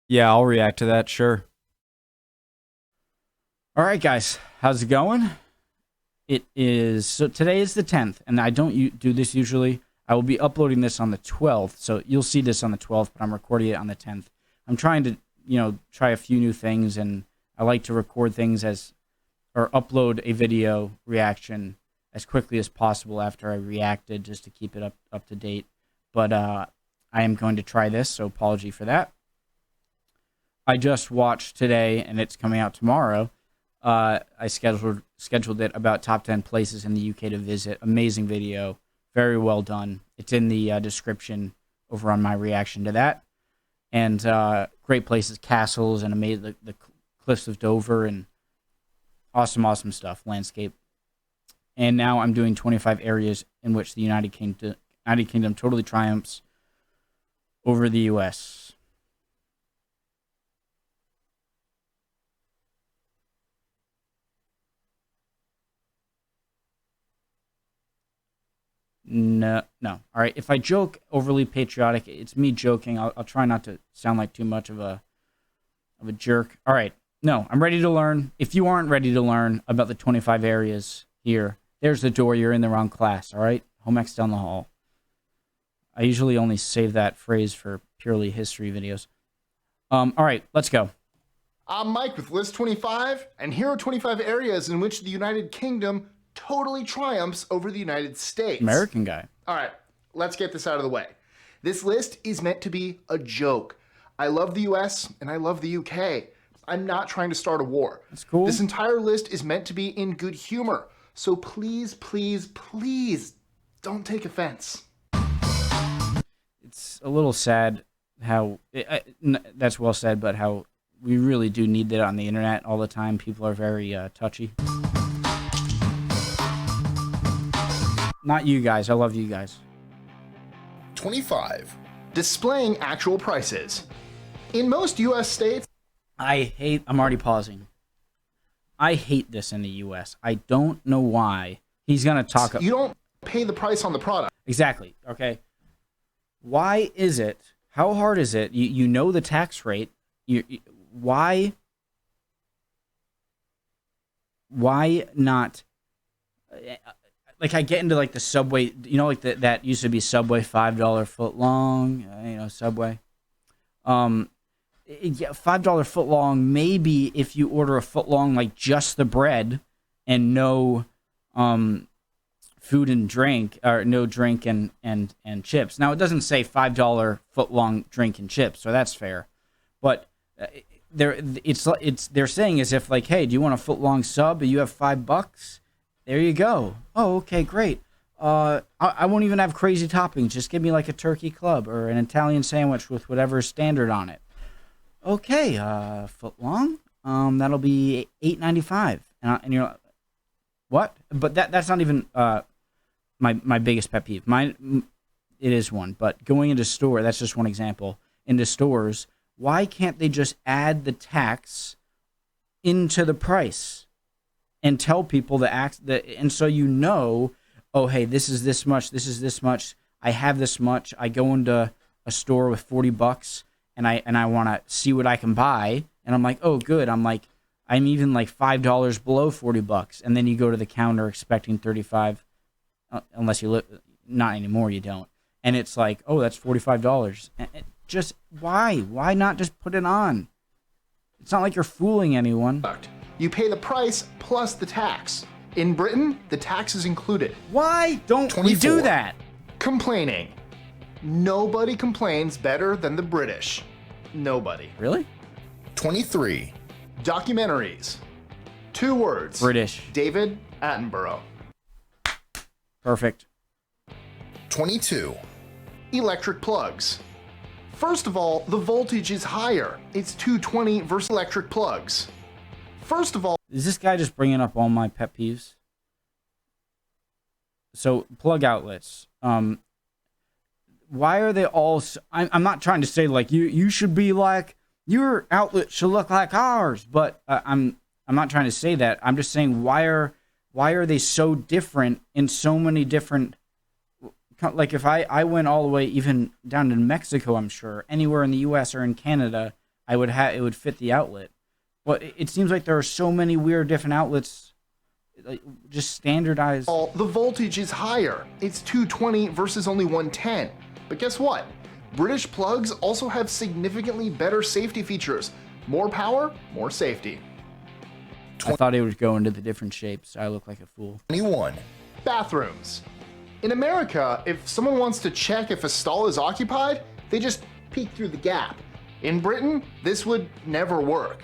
Yeah, I'll react to that, sure. All right, guys, how's it going? So today is the 10th, and I don't do this usually. I will be uploading this on the 12th, so you'll see this on the 12th, but I'm recording it on the 10th. I'm trying to, try a few new things, and I like to record things or upload a video reaction as quickly as possible after I reacted, just to keep it up to date. But I am going to try this, so apology for that. I just watched today, and it's coming out tomorrow. I scheduled it about top 10 places in the UK to visit. Amazing video, very well done. It's in the description over on my reaction to that. And great places, castles, and the cliffs of Dover, and awesome stuff, landscape. And now I'm doing 25 areas in which the United Kingdom totally triumphs over the US. No. All right. If I joke overly patriotic, it's me joking. I'll try not to sound like too much of a jerk. All right. No, I'm ready to learn. If you aren't ready to learn about the 25 areas here, there's the door. You're in the wrong class. All right. Home ec's down the hall. I usually only save that phrase for purely history videos. All right. Let's go. I'm Mike with List 25, and here are 25 areas in which the United Kingdom totally triumphs over the United States. American guy. All right, let's get this out of the way. This list is meant to be a joke. I love the US and I love the UK. I'm not trying to start a war. That's cool. This entire list is meant to be in good humor. So please don't take offense. It's a little sad how that's well said, but how we really do need that on the internet all the time. People are very touchy. Not you guys. I love you guys. 25. Displaying actual prices. In most US states... I'm already pausing. I hate this in the US. I don't know why. He's going to talk... You don't pay the price on the product. Exactly. Okay. Why is it? How hard is it? You know the tax rate. Why not... Like, I get into, like, the Subway, like that used to be Subway, $5 foot long, Subway. Yeah, $5 foot long, maybe if you order a foot long, like, just the bread and no food and drink, or no drink and chips. Now, it doesn't say $5 foot long drink and chips, so that's fair. But they're saying as if, like, hey, do you want a foot long sub? You have $5? There you go. Oh, okay, great. I won't even have crazy toppings. Just give me like a turkey club or an Italian sandwich with whatever standard on it. Okay, foot long. That'll be $8.95. And you're like, what? But that's not even my biggest pet peeve. Mine, it is one. But going into store, that's just one example. Into stores, why can't they just add the tax into the price? And tell people and so oh, hey, this is this much, this is this much, I have this much, I go into a store with $40 and I want to see what I can buy, and I'm like, oh, good, I'm even like $5 below $40, and then you go to the counter expecting 35, unless you live, not anymore, you don't, and it's like, oh, that's $45, just why not just put it on? It's not like you're fooling anyone. You pay the price plus the tax. In Britain, the tax is included. Why don't 24. We do that? Complaining. Nobody complains better than the British. Nobody. Really? 23. Documentaries. 2 words. British. David Attenborough. Perfect. 22. Electric plugs. First of all, the voltage is higher. It's 220 versus electric plugs. First of all... Is this guy just bringing up all my pet peeves? So, plug outlets. Why are they all... I'm not trying to say, like, you should be like... Your outlet should look like ours. But I'm not trying to say that. I'm just saying, why are they so different in so many different... Like, if I went all the way even down to Mexico, I'm sure, anywhere in the U.S. or in Canada, it would fit the outlet. But it seems like there are so many weird different outlets, like just standardized. The voltage is higher. It's 220 versus only 110. But guess what? British plugs also have significantly better safety features. More power, more safety. I thought it would go into the different shapes. I look like a fool. 21. Bathrooms. In America, if someone wants to check if a stall is occupied, they just peek through the gap. In Britain, this would never work.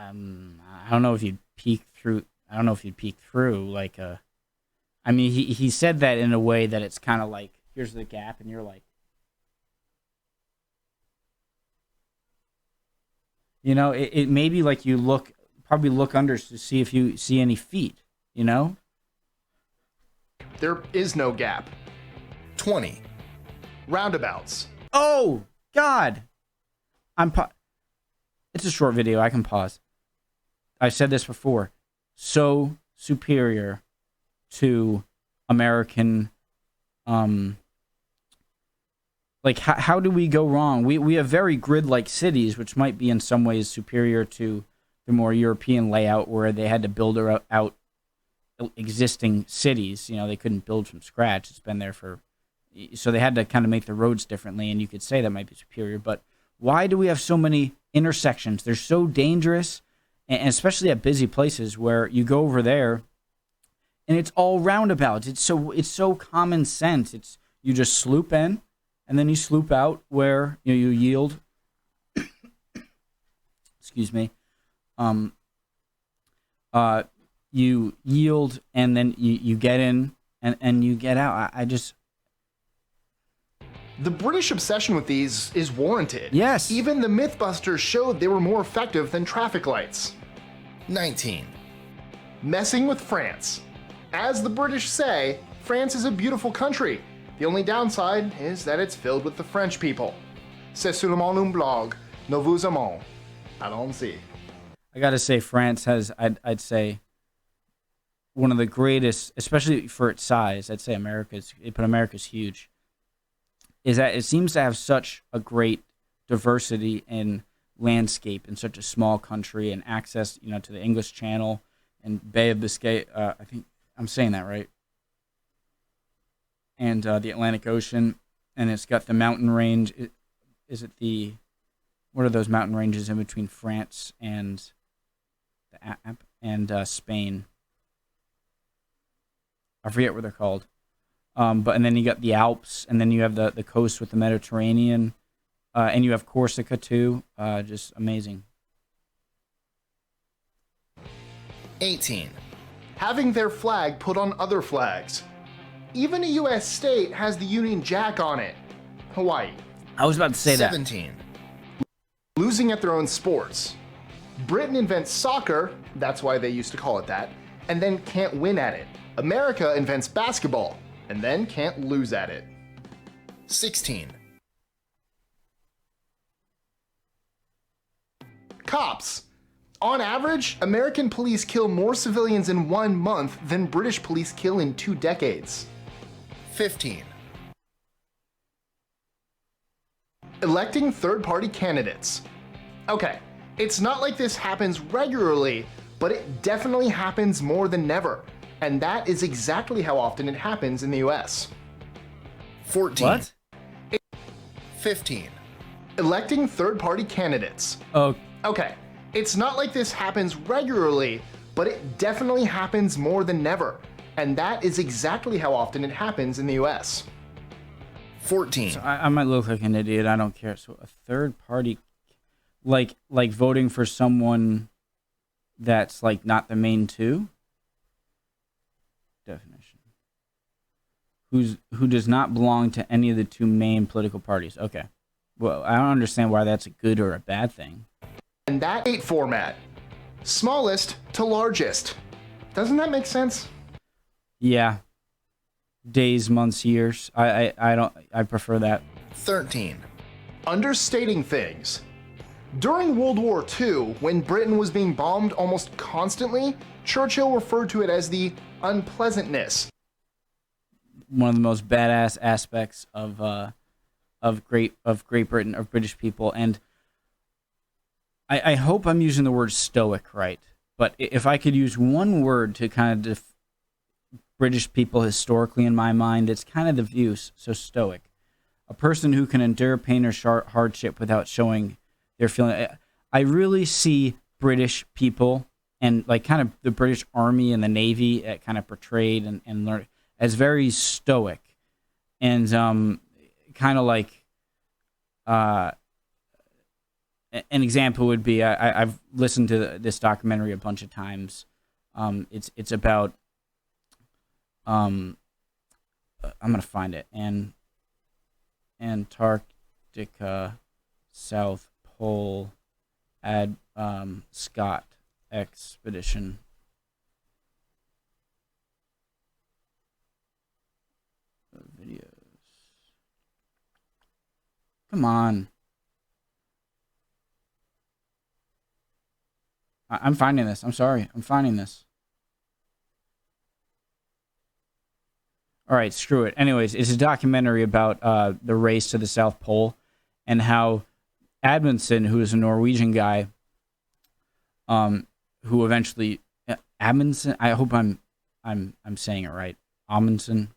I don't know if you'd peek through. I don't know if you'd peek through. Like, I mean, he said that in a way that it's kind of like, here's the gap, and you're like, you know, it may be like you probably look under to see if you see any feet. You know, there is no gap. 20. Roundabouts. Oh God, it's a short video. I can pause. I said this before. So superior to American. Like how do we go wrong? We have very grid-like cities, which might be in some ways superior to the more European layout, where they had to build out existing cities. You know, they couldn't build from scratch. It's been there so they had to kind of make the roads differently, and you could say that might be superior. But why do we have so many intersections? They're so dangerous, and especially at busy places where you go over there, and it's all roundabouts. It's so common sense. You just sloop in, and then you sloop out where you yield. Excuse me. You yield, and then you get in, and you get out. The British obsession with these is warranted. Yes. Even the Mythbusters showed they were more effective than traffic lights. 19. Messing with France. As the British say, France is a beautiful country. The only downside is that it's filled with the French people. C'est seulement un blog. Nous vous aimons. Allons-y. I gotta say, France has, I'd say, one of the greatest, especially for its size. I'd say America's huge. Is that it seems to have such a great diversity in landscape in such a small country, and access, to the English Channel and Bay of Biscay. I think I'm saying that right. And the Atlantic Ocean, and it's got the mountain range. What are those mountain ranges in between France and Spain? I forget what they're called. And then you got the Alps, and then you have the coast with the Mediterranean, and you have Corsica too. Just amazing. 18. Having their flag put on other flags. Even a U.S. state has the Union Jack on it. Hawaii. I was about to say 17. Losing at their own sports. Britain invents soccer, that's why they used to call it that, and then can't win at it. America invents basketball, and then can't lose at it. 16. Cops. On average, American police kill more civilians in 1 month than British police kill in 2 decades. 15. Electing third-party candidates. Okay, it's not like this happens regularly, but it definitely happens more than never. And that is exactly how often it happens in the US. 14. What? 15. Electing third-party candidates. Oh. Okay, it's not like this happens regularly, but it definitely happens more than never. And that is exactly how often it happens in the US. 14. So I might look like an idiot. I don't care. So a third party, like voting for someone that's like not the main two. Definition. Who does not belong to any of the two main political parties. Okay. Well, I don't understand why that's a good or a bad thing. And that date format. Smallest to largest. Doesn't that make sense? Yeah. Days, months, years. I prefer that. 13. Understating things. During World War II, when Britain was being bombed almost constantly, Churchill referred to it as the unpleasantness. One of the most badass aspects of Great Britain, of British people, and I hope I'm using the word stoic right. But if I could use one word to kind of British people historically in my mind, it's kind of the view. So stoic, a person who can endure pain or hardship without showing their feeling. I really see British people and like kind of the British Army and the Navy kind of portrayed and learned as very stoic, and kind of like an example would be I've listened to this documentary a bunch of times. It's about I'm gonna find it. And Antarctica, South Pole, Scott expedition. Videos. Come on. I'm finding this. I'm sorry. I'm finding this. All right, screw it. Anyways, it's a documentary about the race to the South Pole and how Amundsen, who is a Norwegian guy, who eventually Amundsen, I hope I'm saying it right. Amundsen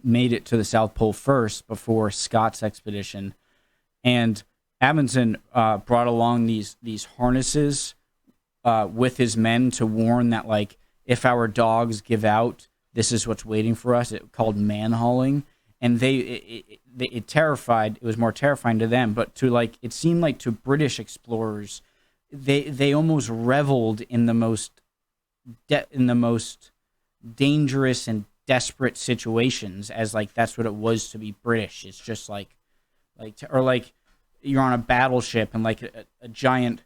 made it to the South Pole first before Scott's expedition, and Amundsen brought along these harnesses with his men to warn that, like, if our dogs give out, this is what's waiting for us. It called man-hauling, and it terrified. It was more terrifying to them, but to like it seemed like to British explorers, they almost reveled in the most dangerous and desperate situations, as like that's what it was to be British. It's just like you're on a battleship and like a giant,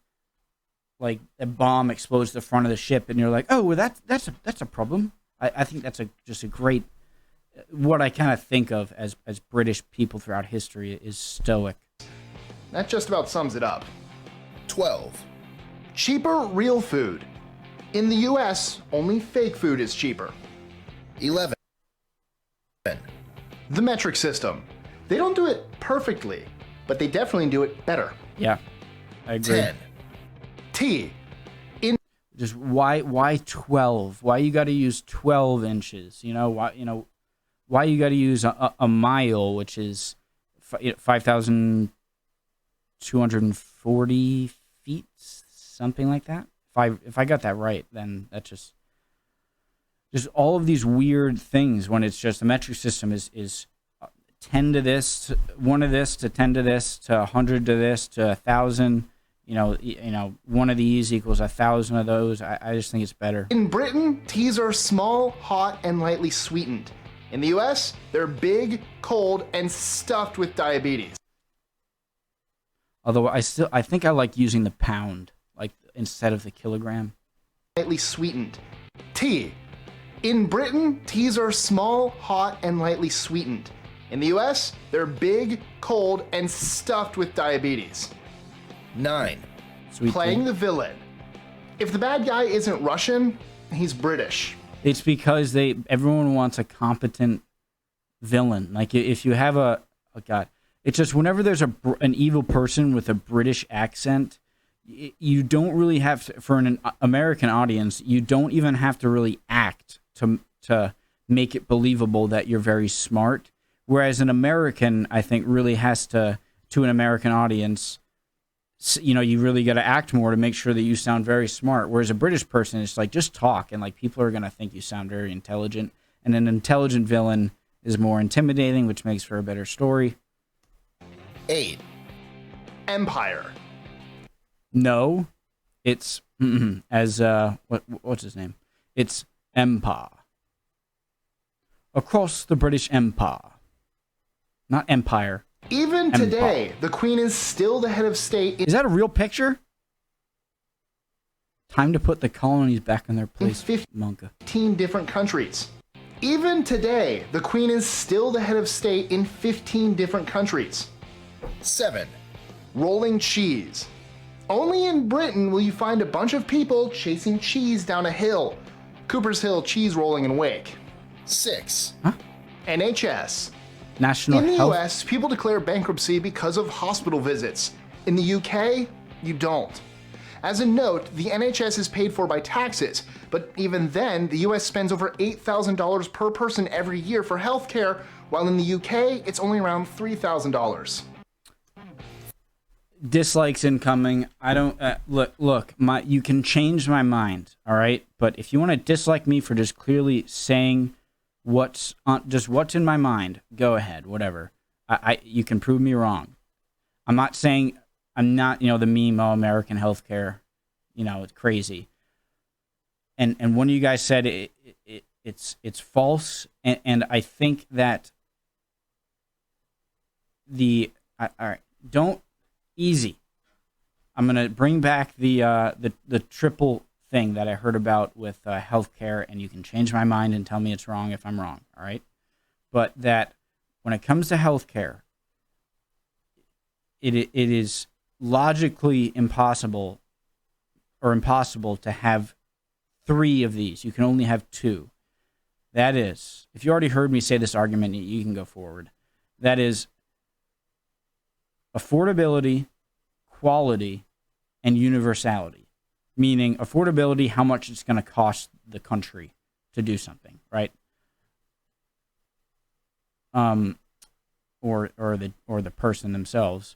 like a bomb explodes the front of the ship, and you're like, oh, well, that's a problem. I think that's just a great, what I kind of think of as British people throughout history is stoic. That just about sums it up. 12. Cheaper real food. In the US, only fake food is cheaper. 11. The metric system. They don't do it perfectly, but they definitely do it better. Yeah, I agree. 10. T. Just why 12? Why you got to use 12 inches? Why you got to use a mile, which is 5,240 feet, something like that. If I got that right, then that's just all of these weird things when it's just the metric system is 10 to this, 1 to this, to 10 to this, to 100 to this, to 1,000. One of these equals 1,000 of those. I just think it's better. In Britain, teas are small, hot, and lightly sweetened. In the US, they're big, cold, and stuffed with diabetes. Although I think I like using the pound, like instead of the kilogram. Lightly sweetened. Tea. In Britain, teas are small, hot, and lightly sweetened. In the US, they're big, cold, and stuffed with diabetes. 9. Sweet Playing tea. the villain. If the bad guy isn't Russian, he's British. It's because everyone wants a competent villain. Like if you have it's just whenever there's an evil person with a British accent, you don't really have to, for an American audience, you don't even have to really act to make it believable that you're very smart. Whereas an American, I think, really has to an American audience, you really got to act more to make sure that you sound very smart. Whereas a British person, it's like, just talk, and like people are going to think you sound very intelligent. And an intelligent villain is more intimidating, which makes for a better story. 8. Empire. No, it's what's his name? It's Empire. Across the British Empire, not Empire. Even today, the Queen is still the head of state. Is that a real picture? Time to put the colonies back in their place, Monka. 15 different countries. Even today, the Queen is still the head of state in 15 different countries. 7. Rolling cheese. Only in Britain will you find a bunch of people chasing cheese down a hill. Cooper's Hill cheese rolling and wake. 6. NHS. National In the Health. US, people declare bankruptcy because of hospital visits. In the UK, you don't. As a note, the NHS is paid for by taxes, but even then, the US spends over $8,000 per person every year for healthcare, while in the UK, it's only around $3,000. Dislikes incoming. I don't look. You can change my mind, all right? But if you want to dislike me for just clearly saying what's in my mind, go ahead. Whatever. You can prove me wrong. I'm not saying I'm not. The meme, oh, American healthcare. It's crazy. And one of you guys said it's false, and I think that all right, don't. Easy. I'm gonna bring back the triple thing that I heard about with healthcare, and you can change my mind and tell me it's wrong if I'm wrong. All right, but that when it comes to healthcare, it is logically impossible to have 3 of these. You can only have 2. That is, if you already heard me say this argument, you can go forward. That is affordability, quality, and universality. Meaning affordability, how much it's going to cost the country to do something, right? Or the person themselves.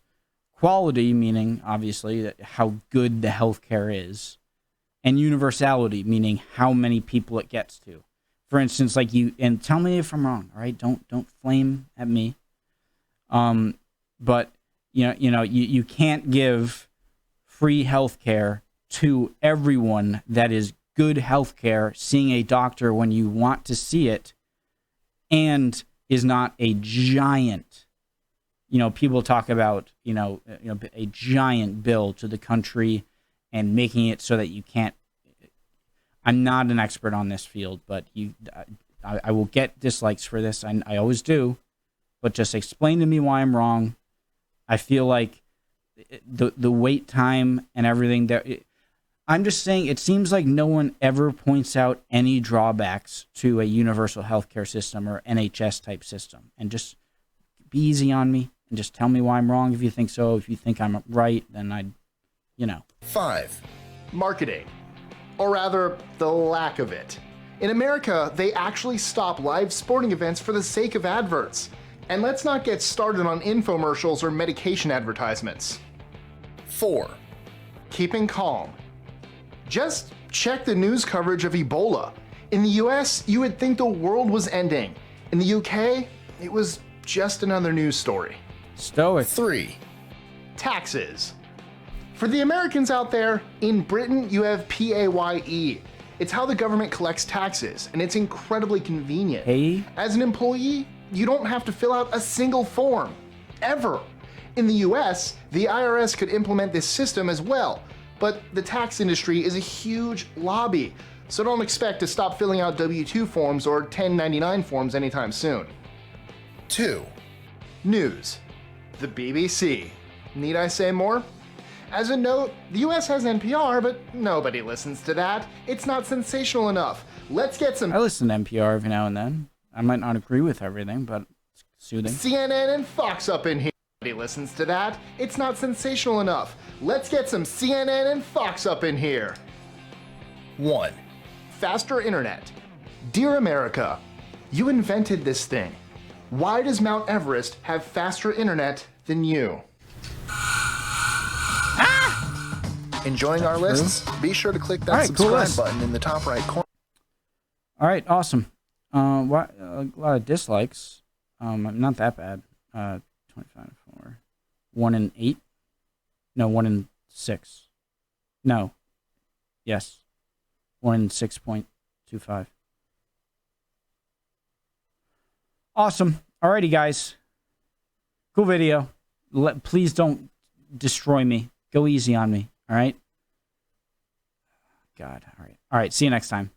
Quality, meaning obviously how good the healthcare is, and universality, meaning how many people it gets to. For instance, like and tell me if I'm wrong, all right? Don't flame at me. But you can't give free healthcare to everyone that is good healthcare, seeing a doctor when you want to see it, and is not a giant. People talk about a giant bill to the country and making it so that you can't. I'm not an expert on this field, but I will get dislikes for this. I always do, but just explain to me why I'm wrong. I feel like the wait time and everything there. I'm just saying it seems like no one ever points out any drawbacks to a universal healthcare system or NHS type system. And just be easy on me and just tell me why I'm wrong if you think so. If you think I'm right, then 5. Marketing. Or rather, the lack of it. In America, they actually stop live sporting events for the sake of adverts. And let's not get started on infomercials or medication advertisements. 4. Keeping calm. Just check the news coverage of Ebola. In the US, you would think the world was ending. In the UK, it was just another news story. Stoic. 3. Taxes. For the Americans out there, in Britain you have PAYE. It's how the government collects taxes, and it's incredibly convenient. Hey? As an employee, you don't have to fill out a single form, ever. In the US, the IRS could implement this system as well, but the tax industry is a huge lobby, so don't expect to stop filling out W-2 forms or 1099 forms anytime soon. 2. News. The BBC. Need I say more? As a note, the US has NPR, but nobody listens to that. It's not sensational enough. Let's get some I listen to NPR every now and then. I might not agree with everything, but it's soothing. CNN and Fox up in here. Nobody listens to that. It's not sensational enough. Let's get some CNN and Fox up in here. 1. Faster internet. Dear America, you invented this thing. Why does Mount Everest have faster internet than you? Enjoying our lists? Be sure to click that All right, cool subscribe list. button in the top right corner. All right, awesome. A lot of dislikes. Not that bad. 25, 4, 1 in 8. No, 1 in 6. No. Yes. 1 in 6.25. Awesome. Alrighty, guys. Cool video. Please don't destroy me. Go easy on me. All right. God. All right. All right. See you next time.